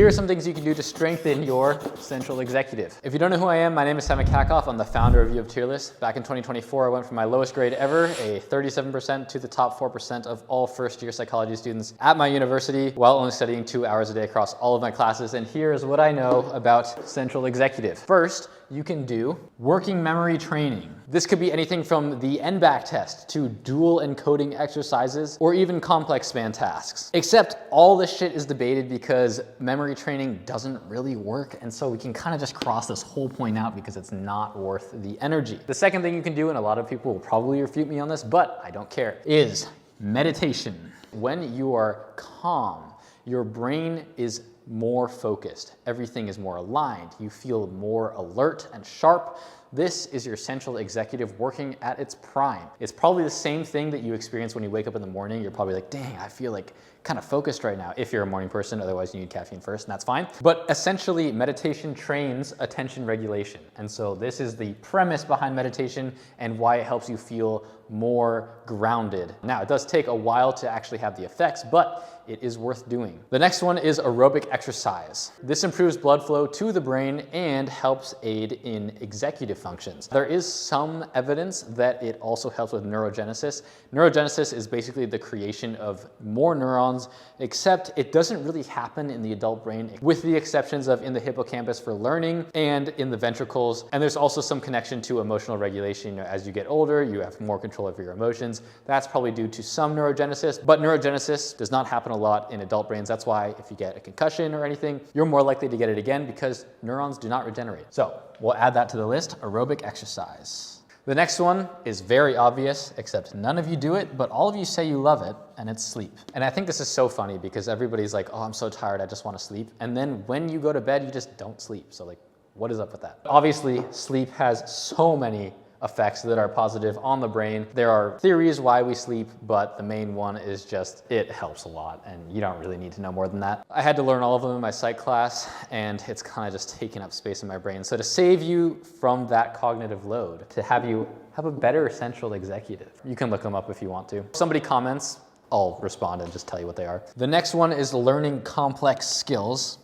Here are some things you can do to strengthen your central executive. If you don't know who I am, my name is Katkov. I'm the founder of UofTearless. Back in 2024, I went from my lowest grade ever, a 37%, to the top 4% of all first-year psychology students at my university, while only studying 2 hours a day across all of my classes. And here's what I know about central executive. First, you can do working memory training. This could be anything from the NBAC test to dual encoding exercises or even complex span tasks. Except all this shit is debated because memory training doesn't really work, and so we can kind of just cross this whole point out because it's not worth the energy. The second thing you can do, and a lot of people will probably refute me on this, but I don't care, is meditation. When you are calm, your brain is more focused. Everything is more aligned. You feel more alert and sharp. This is your central executive working at its prime. It's probably the same thing that you experience when you wake up in the morning. You're probably like, dang, I feel like kind of focused right now, if you're a morning person. Otherwise, you need caffeine first, and that's fine. But essentially, meditation trains attention regulation. And so this is the premise behind meditation and why it helps you feel more grounded. Now, it does take a while to actually have the effects, but it is worth doing. The next one is aerobic exercise. This improves blood flow to the brain and helps aid in executive functions. There is some evidence that it also helps with neurogenesis. Neurogenesis is basically the creation of more neurons, except it doesn't really happen in the adult brain, with the exceptions of in the hippocampus for learning and in the ventricles. And there's also some connection to emotional regulation. You know, as you get older, you have more control over your emotions. That's probably due to some neurogenesis, but neurogenesis does not happen a lot in adult brains. That's why if you get a concussion or anything, you're more likely to get it again because neurons do not regenerate. So we'll add that to the list, aerobic exercise. The next one is very obvious, except none of you do it, but all of you say you love it, and it's sleep. And I think this is so funny because everybody's like, oh, I'm so tired, I just want to sleep. And then when you go to bed, you just don't sleep. So like, what is up with that? Obviously, sleep has so many effects that are positive on the brain. There are theories why we sleep, but the main one is just it helps a lot, and you don't really need to know more than that. I had to learn all of them in my psych class, and it's kind of just taking up space in my brain. So to save you from that cognitive load, to have you have a better central executive, you can look them up if you want to. Somebody comments, I'll respond and just tell you what they are. The next one is learning complex skills.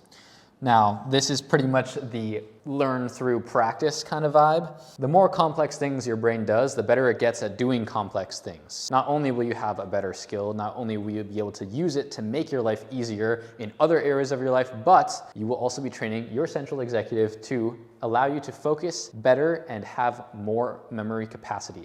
Now, this is pretty much the learn through practice kind of vibe. The more complex things your brain does, the better it gets at doing complex things. Not only will you have a better skill, not only will you be able to use it to make your life easier in other areas of your life, but you will also be training your central executive to allow you to focus better and have more memory capacity.